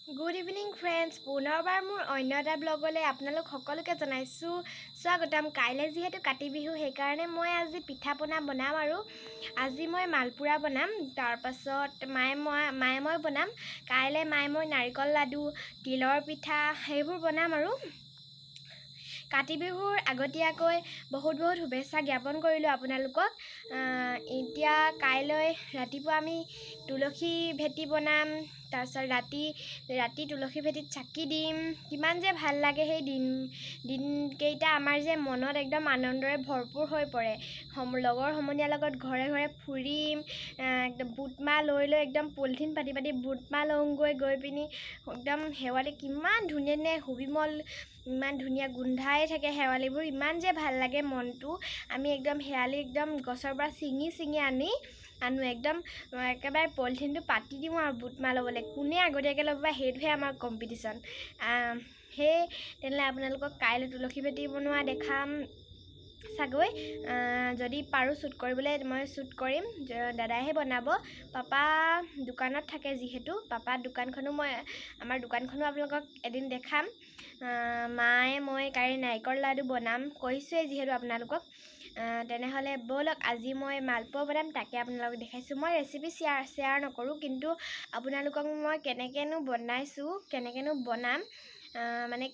Good evening friends, পুনৰবাৰ মোৰ অন্য এটা ব্লগলৈ আপোনালোক সকলোকে জনাইছোঁ স্বাগতম। কাইলৈ যিহেতু কাতি বিহু, সেইকাৰণে মই আজি পিঠা পনা বনাম। আৰু আজি মই মালপোৰা বনাম, তাৰপাছত মায়ে মই বনাম। কাইলৈ মায়ে মই নাৰিকল লাডু, তিলৰ পিঠা সেইবোৰ বনাম। আৰু কাতি বিহুৰ আগতীয়াকৈ বহুত শুভেচ্ছা জ্ঞাপন কৰিলোঁ আপোনালোকক। এতিয়া কাইলৈ ৰাতিপুৱা আমি তুলসী ভেটি বনাম, তাৰপিছত ৰাতি তুলসী ভেটিত চাকি দিম। কিমান যে ভাল লাগে সেই দিনকেইটা, আমাৰ যে মনত একদম আনন্দৰে ভৰপূৰ হৈ পৰে। লগৰ সমনীয়াৰ লগত ঘৰে ঘৰে ফুৰিম, একদম বুটমাহ লৈ একদম পলিথিন পাতি বুটমাহ লওঁগৈ। গৈ পিনি একদম শেৱালি কিমান ধুনীয়া সুবিমল, ইমান ধুনীয়া গোন্ধাই থাকে শেৱালিবোৰ, ইমান যে ভাল লাগে মনটো। আমি একদম শেৱালি একদম গছৰ পৰা ছিঙি আনো, একদম একেবাৰে পলিথিনটো পাতি দিওঁ আৰু বুটমাহ ল'বলৈ। কোনে আগতীয়াকৈ ল'ব পাৰে, সেইটোহে আমাৰ কম্পিটিশ্যন। তেনেহ'লে আপোনালোকক কাইলৈ তুলসী ভেটি বনোৱা দেখাম চাগৈ। যদি পাৰোঁ শ্বুট কৰিবলৈ মই শ্বুট কৰিম। দাদাইহে বনাব, পাপা দোকানত থাকে যিহেতু। আমাৰ দোকানখনো আপোনালোকক এদিন দেখাম। মায়ে মই কাইলৈ নাৰিকল লাডু বনাম কৈছোঁৱেই যিহেতু আপোনালোকক। তেনেহ'লে ব'লক, আজি মই মালপোৱা বনাম, তাকে আপোনালোকক দেখাইছোঁ। মই ৰেচিপি শ্বেয়াৰ নকৰোঁ, কিন্তু আপোনালোকক মই কেনেকৈনো বনাম,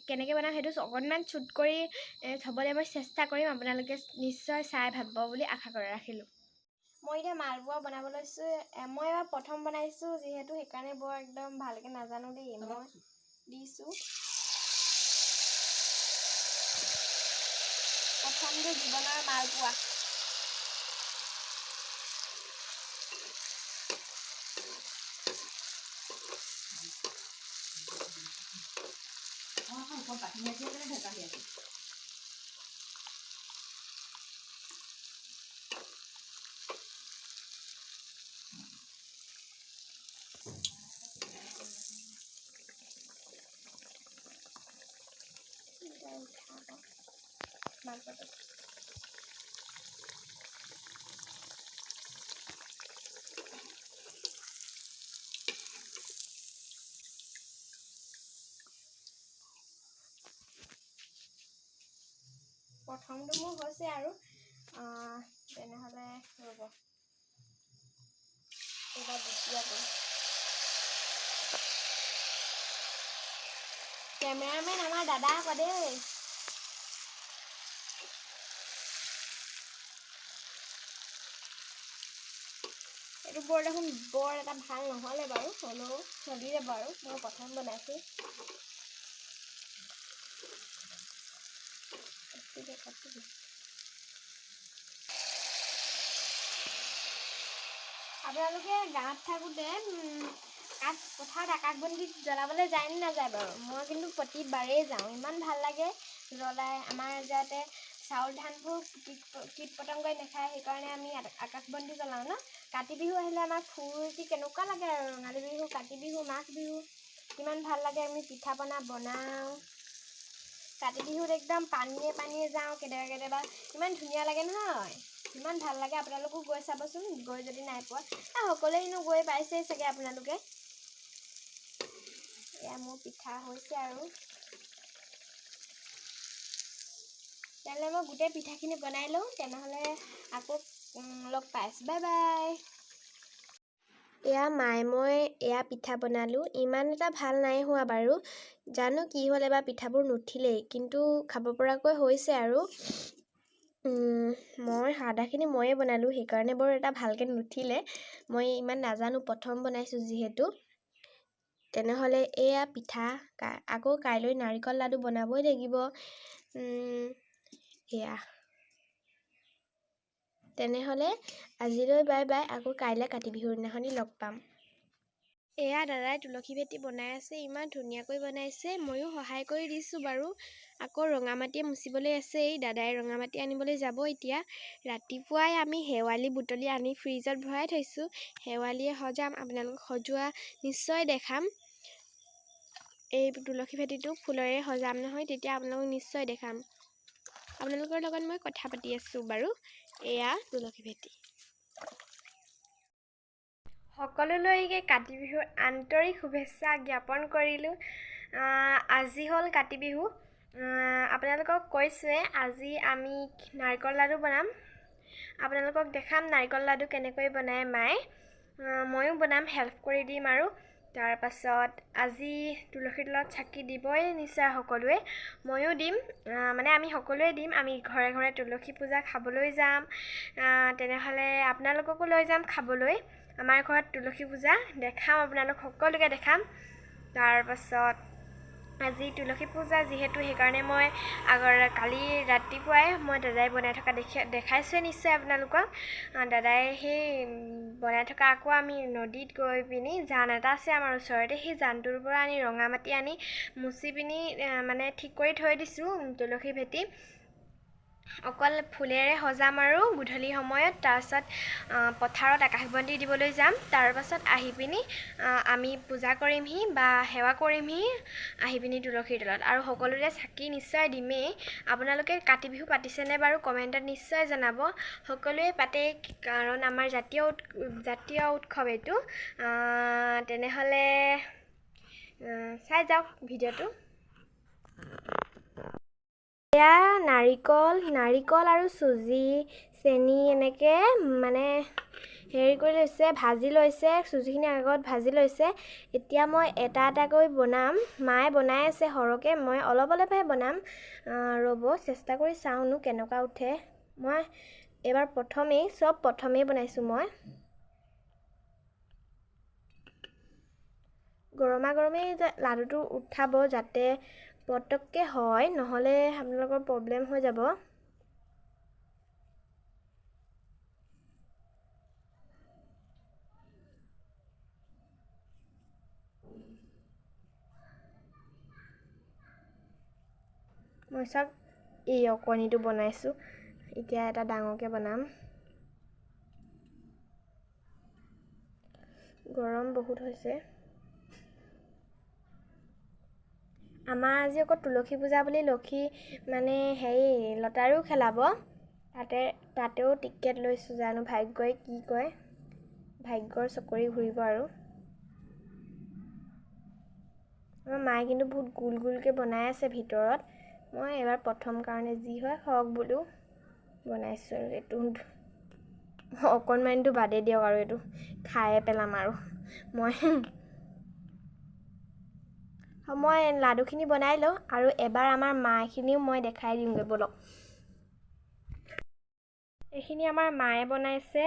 কেনেকৈ বনাম সেইটো অকণমান শ্বুট কৰি থ'বলৈ মই চেষ্টা কৰিম। আপোনালোকে নিশ্চয় চাই ভাল পাব বুলি আশা ৰাখিলোঁ। মই এতিয়া মালপোৱা বনাব লৈছোঁ। মই এবাৰ প্ৰথম বনাইছোঁ যিহেতু, সেইকাৰণে বৰ একদম ভালকৈ নাজানো দেই। মই দিছোঁ প্ৰথমটো জীৱনৰ মালপোৱা। প্ৰথমটো মোৰ হৈছে আৰু তেনেহ'লে ৰ'ব, এইবাৰ দ্বিতীয়টো। কেমেৰামেন আমাৰ দাদা আকৌ দেই। এইটো বৰ এটা ভাল নহ'লে বাৰু, হ'লেও চলি যাব আৰু। মই প্ৰথম বনাইছোঁ। আপোনালোকে গাঁৱত থাকোঁতে পথাৰত আকাশবন্তি জ্বলাবলৈ যায় নে নাযায় বাৰু? মই কিন্তু প্ৰতিবাৰেই যাওঁ, ইমান ভাল লাগে জ্বলাই। আমাৰ যাতে চাউল ধানবোৰ কীট পতংগই নাখায়, সেইকাৰণে আমি আকাশবন্তি জ্বলাওঁ ন। কাতি বিহু আহিলে আমাৰ ফূৰ্তি কেনেকুৱা লাগে আৰু। ৰঙালী বিহু, কাতি বিহু, মাঘ বিহু কিমান ভাল লাগে। আমি পিঠা পনা বনাওঁ। কাতি বিহুত একদম পানীয়ে যাওঁ কেতিয়াবা, ইমান ধুনীয়া লাগে নহয়, ইমান ভাল লাগে। আপোনালোকো গৈ চাবচোন, গৈ যদি নাই পোৱা। সকলোৱেনো গৈ পাইছেই চাগে আপোনালোকে। এয়া মোৰ পিঠা হৈছে আৰু। তেনেহ'লে মই গোটেই পিঠাখিনি বনাই লওঁ, তেনেহ'লে আকৌ লগ পাইছোঁ। Bye bye. এয়া মই পিঠা বনালোঁ। ইমান এটা ভাল নাই হোৱা বাৰু, জানো কি হ'ল, এবাৰ পিঠাবোৰ নুঠিলেই, কিন্তু খাব পৰাকৈ হৈছে আৰু। আধাখিনি ময়ে বনালোঁ, সেইকাৰণে বৰ এটা ভালকৈ নুঠিলে। মই ইমান নাজানো, প্ৰথম বনাইছোঁ যিহেতু। তেনেহ'লে এয়া পিঠা, আকৌ কাইলৈ নাৰিকল লাডু বনাবই লাগিব। তেনেহ'লে আজিলৈ বাই বাই। আকৌ কাইলৈ কাতি বিহুৰ দিনাখনি লগ পাম। এয়া দাদাই তুলসী ভেটি বনাই আছে, ইমান ধুনীয়াকৈ বনাইছে। ময়ো সহায় কৰি দিছোঁ বাৰু। আকৌ ৰঙামাটিয়ে মুচিবলৈ আছেই, দাদাই ৰঙামাটি আনিবলৈ যাব এতিয়া। ৰাতিপুৱাই আমি শেৱালি বুটলি আনি ফ্ৰিজত ভৰাই থৈছোঁ। শেৱালিয়ে সজাম, আপোনালোকক সজোৱা নিশ্চয় দেখাম। এই তুলসী ভেটিটো ফুলেৰে সজাম নহয়, তেতিয়া আপোনালোকক নিশ্চয় দেখাম। আপোনালোকৰ লগত মই কথা পাতি আছোঁ বাৰু। এয়া তুলসী ভেটি। সকলোলৈকে কাতি বিহুৰ আন্তৰিক শুভেচ্ছা জ্ঞাপন কৰিলোঁ। আজি হ'ল কাতি বিহু। আপোনালোকক কৈছোঁৱে আজি আমি নাৰিকল লাডু বনাম। আপোনালোকক দেখাম নাৰিকল লাডু কেনেকৈ বনাই মায়ে। ময়ো বনাম, হেল্প কৰি দিম। আৰু তাৰপাছত আজি তুলসীৰ তলত চাকি দিবই নিশ্চয় সকলোৱে, ময়ো দিম। মানে আমি সকলোৱে দিম। আমি ঘৰে ঘৰে তুলসী পূজা খাবলৈ যাম। তেনেহ'লে আপোনালোককো লৈ যাম খাবলৈ। আমাৰ ঘৰত তুলসী পূজা দেখাম, আপোনালোক সকলোকে দেখাম। তাৰপাছত আজি তুলসী পূজা যিহেতু, সেইকাৰণে মই কালি ৰাতিপুৱাই মই দাদাই বনাই থকা দেখাইছোৱে নিশ্চয় আপোনালোকক। দাদাই সেই বনাই থকা আকৌ আমি নদীত গৈ পিনি জান এটা আছে আমাৰ ওচৰতে, সেই জানটোৰ পৰা আনি ৰঙা মাটি আনি মুচি পিনি মানে ঠিক কৰি থৈ দিছোঁ তুলসী ভেটি। অকল ফুলেৰে সজাম আৰু গধূলি সময়ত। তাৰপাছত পথাৰত আকাশবন্তি দিবলৈ যাম। তাৰপাছত আহি পিনি আমি পূজা কৰিমহি বা সেৱা কৰিমহি আহি পিনি তুলসীৰ তলত। আৰু সকলোৰে চাকি নিশ্চয় দিমেই। আপোনালোকে কাতি বিহু পাতিছেনে বাৰু কমেণ্টত নিশ্চয় জনাব। সকলোৱে পাতে কাৰণ আমাৰ জাতীয় উৎসৱ এইটো। তেনেহ'লে চাই যাওক ভিডিঅ'টো। এয়া নাৰিকল আৰু চুজি চেনি এনেকৈ মানে হেৰি কৰি লৈছে, ভাজি লৈছে। চুজিখিনি আগত ভাজি লৈছে। এতিয়া মই এটা এটাকৈ বনাম। মায়ে বনাই আছে সৰহকৈ, মই অলপ অলপহে বনাম। ৰ'ব, চেষ্টা কৰি চাওঁনো কেনেকুৱা উঠে। মই এইবাৰ প্ৰথমেই বনাইছোঁ মই। গৰমা গৰমেই লাডুটো উঠাব যাতে পটককৈ হয়, নহ'লে আপোনালোকৰ প্ৰব্লেম হৈ যাব। মই চাওক এই অকণিটো বনাইছোঁ, এতিয়া এটা ডাঙৰকৈ বনাম। গৰম বহুত হৈছে। আমাৰ আজি আকৌ তুলসী পূজা বুলি লক্ষী মানে লটাৰীও খেলাব। তাতেও টিকেট লৈছোঁ, জানো ভাগ্যই কি কয়। ভাগ্যৰ চকৰি ঘূৰিব আৰু। আমাৰ মায়ে কিন্তু বহুত গোলকৈ বনাই আছে ভিতৰত। মই এবাৰ প্ৰথম কাৰণে যি হয় হওক বোলো বনাইছোঁ। আৰু এইটো অকণমানিটো বাদেই দিয়ক, আৰু এইটো খায়ে পেলাম আৰু মই লাডুখিনি বনাই লওঁ। আৰু এবাৰ আমাৰ মাখিনিও মই দেখাই দিমগৈ ব'লক। এইখিনি আমাৰ মায়ে বনাইছে।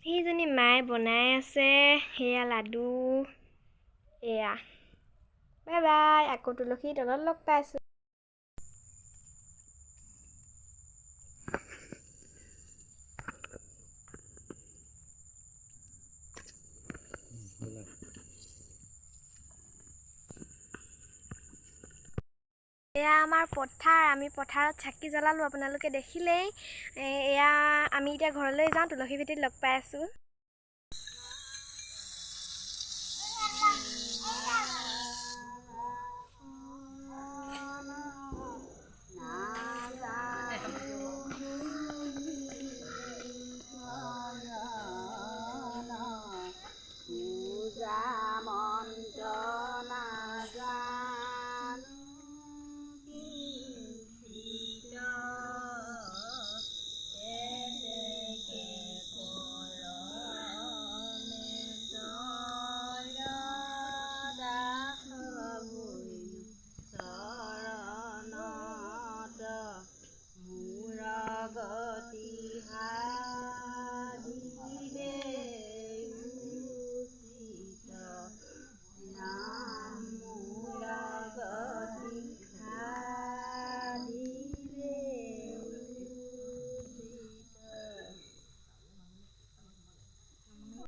সেইজনী মায়ে বনাই আছে সেয়া লাডু। এয়া বাই বাই, আকৌ তুলসীৰ তলত লগ পাইছোঁ। এয়া আমাৰ পথাৰ, আমি পথাৰত চাকি জ্বলালোঁ, আপোনালোকে দেখিলেই। এয়া আমি এতিয়া ঘৰলৈ যাওঁ, তুলসী ভেটিত লগ পাই আছোঁ।